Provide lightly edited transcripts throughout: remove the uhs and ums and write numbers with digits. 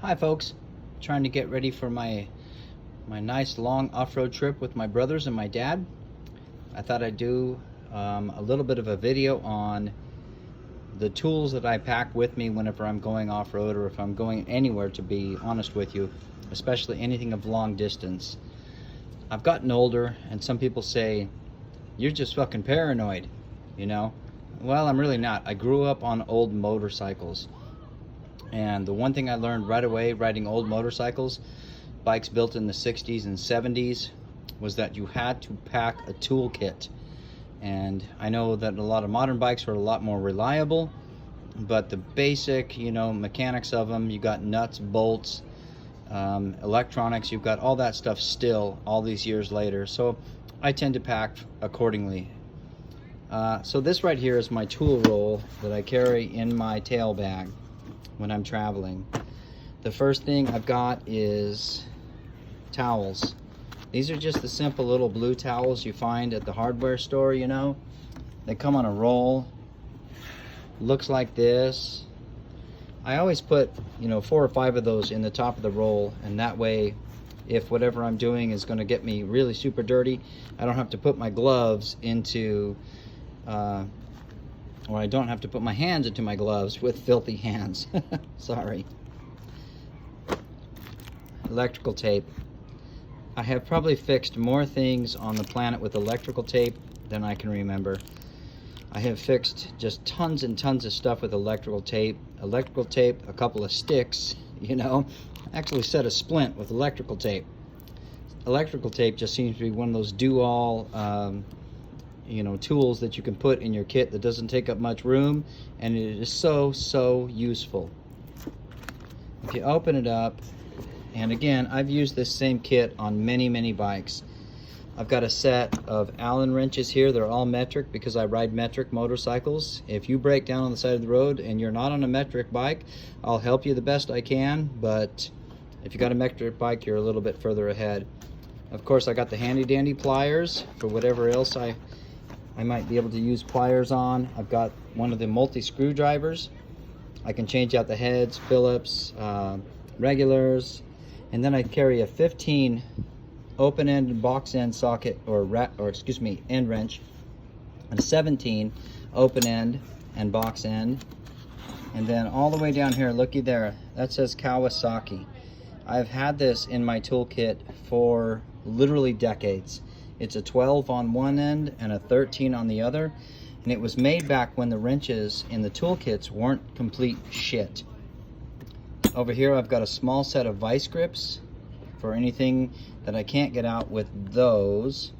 Hi folks, trying to get ready for my nice long off-road trip with my brothers and my dad. I thought I'd do a little bit of a video on the tools that I pack with me whenever I'm going off-road, or if I'm going anywhere, to be honest with you, especially anything of long distance. I've gotten older, and some people say, you're just fucking paranoid, you know? Well, I'm really not. I grew up on old motorcycles. And the one thing I learned right away riding old motorcycles, bikes built in the 60s and 70s, was that you had to pack a toolkit. And I know that a lot of modern bikes are a lot more reliable, but the basic, mechanics of them, you got nuts, bolts, electronics, you've got all that stuff still all these years later. So I tend to pack accordingly. So this right here is my tool roll that I carry in my tail bag when I'm traveling. The first thing I've got is towels. These are just the simple little blue towels you find at the hardware store, They come on a roll. Looks like this. I always put, 4 or 5 of those in the top of the roll, and that way, if whatever I'm doing is going to get me really super dirty, I don't have to put my gloves into or I don't have to put my hands into my gloves with filthy hands. Sorry. Electrical tape. I have probably fixed more things on the planet with electrical tape than I can remember. I have fixed just tons and tons of stuff with electrical tape. Electrical tape, a couple of sticks, actually set a splint with electrical tape. Electrical tape just seems to be one of those do-all tools that you can put in your kit that doesn't take up much room, and it is so useful. If you open it up, and again, I've used this same kit on many bikes. I've got a set of Allen wrenches here. They're all metric because I ride metric motorcycles. If you break down on the side of the road and you're not on a metric bike, I'll help you the best I can, but if you got a metric bike, you're a little bit further ahead. Of course, I got the handy dandy pliers for whatever else I might be able to use pliers on. I've got one of the screwdrivers. I can change out the heads, Phillips, regulars, and then I carry a 15 open end and box end socket, end wrench, and a 17 open end and box end. And then all the way down here, looky there, that says Kawasaki. I've had this in my toolkit for literally decades. It's a 12 on one end and a 13 on the other, and it was made back when the wrenches in the toolkits weren't complete shit. Over here I've got a small set of vice grips for anything that I can't get out with those.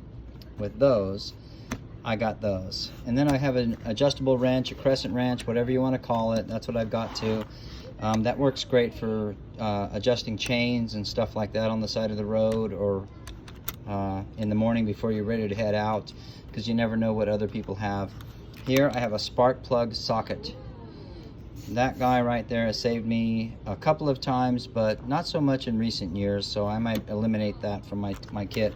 I got those. And then I have an adjustable wrench, a crescent wrench, whatever you want to call it. That's what I've got too. That works great for adjusting chains and stuff like that on the side of the road, or in the morning before you're ready to head out, because you never know what other people have. Here I have a spark plug socket. That guy right there has saved me a couple of times, but not so much in recent years, so I might eliminate that from my kit.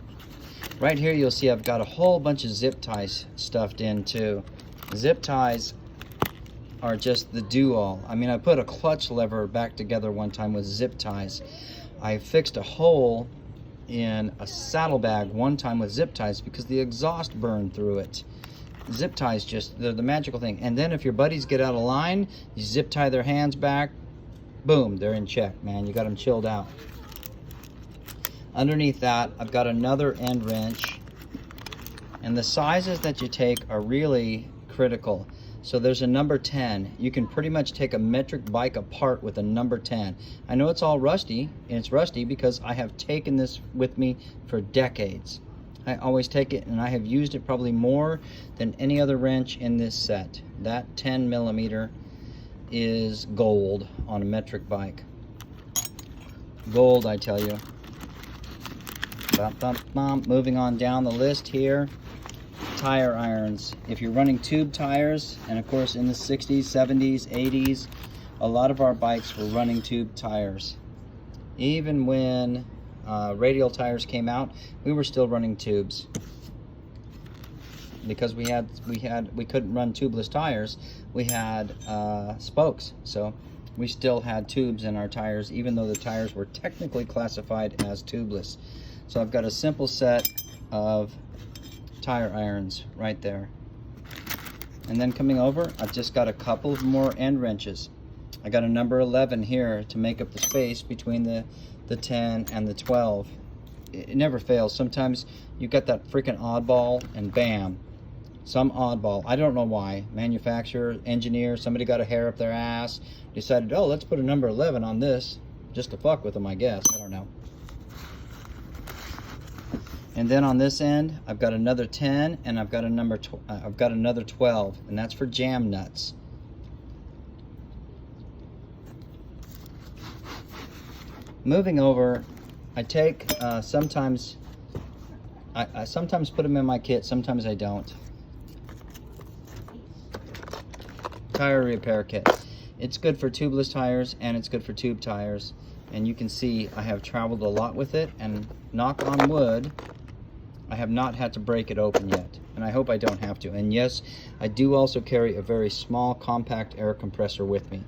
Right here you'll see I've got a whole bunch of zip ties stuffed in too. Zip ties are just the do-all. I mean, I put a clutch lever back together one time with zip ties. I fixed a hole in a saddlebag one time with zip ties because the exhaust burned through it. Zip ties, they're the magical thing. And then if your buddies get out of line, you zip tie their hands back, boom, they're in check, man. You got them chilled out. Underneath that, I've got another end wrench, and the sizes that you take are really critical. So there's a number 10. You can pretty much take a metric bike apart with a number 10. I know it's all rusty, and it's rusty because I have taken this with me for decades. I always take it, and I have used it probably more than any other wrench in this set. That 10 millimeter is gold on a metric bike. Gold, I tell you. Bump, bump, bump. Moving on down the list here. Tire irons. If you're running tube tires, and of course in the 60s, 70s, 80s, a lot of our bikes were running tube tires. Even when radial tires came out, we were still running tubes because we couldn't run tubeless tires. We had spokes, so we still had tubes in our tires, even though the tires were technically classified as tubeless. So I've got a simple set of tire irons right there. And then coming over, I've just got a couple of more end wrenches. I got a number 11 here to make up the space between the 10 and the 12. It never fails. Sometimes you got that freaking oddball and bam, some oddball. I don't know why. Manufacturer, engineer, somebody got a hair up their ass, decided, oh, let's put a number 11 on this just to fuck with them, I guess. I don't know. And then on this end, I've got another 10 and I've got another 12, and that's for jam nuts. Moving over, I take sometimes I sometimes put them in my kit, sometimes I don't. Tire repair kit. It's good for tubeless tires and it's good for tube tires. And you can see I have traveled a lot with it, and knock on wood, I have not had to break it open yet. And I hope I don't have to. And yes, I do also carry a very small compact air compressor with me.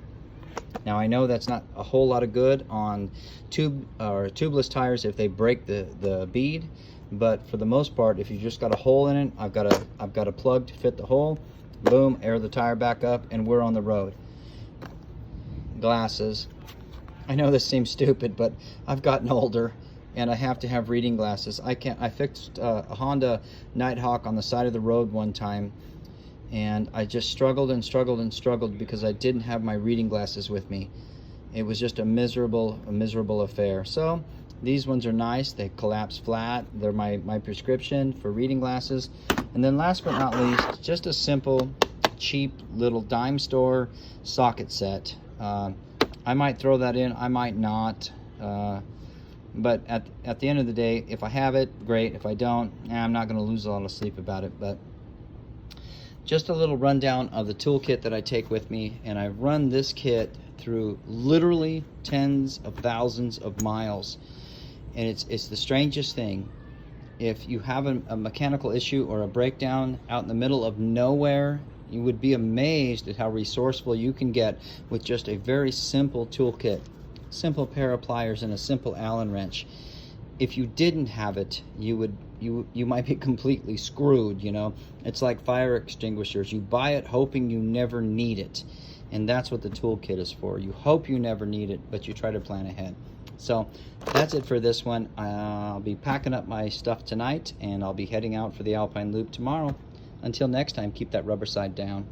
Now I know that's not a whole lot of good on tubeless tires if they break the bead, but for the most part, if you just got a hole in it, I've got a plug to fit the hole. Boom, air the tire back up, and we're on the road. Glasses. I know this seems stupid, but I've gotten older and I have to have reading glasses. I fixed a Honda Nighthawk on the side of the road one time, and I just struggled and struggled and struggled because I didn't have my reading glasses with me. It was just a miserable affair. So these ones are nice. They collapse flat. They're my prescription for reading glasses. And then last but not least, just a simple, cheap little dime store socket set. I might throw that in, I might not. But at the end of the day, if I have it, great. If I don't, I'm not going to lose a lot of sleep about it. But just a little rundown of the toolkit that I take with me, and I've run this kit through literally tens of thousands of miles, and it's the strangest thing. If you have a mechanical issue or a breakdown out in the middle of nowhere, you would be amazed at how resourceful you can get with just a very simple toolkit, simple pair of pliers and a simple Allen wrench. If you didn't have it, you might be completely screwed, you know. It's like fire extinguishers. You buy it hoping you never need it. And that's what the toolkit is for. You hope you never need it, but you try to plan ahead. So that's it for this one. I'll be packing up my stuff tonight, and I'll be heading out for the Alpine Loop tomorrow. Until next time, keep that rubber side down.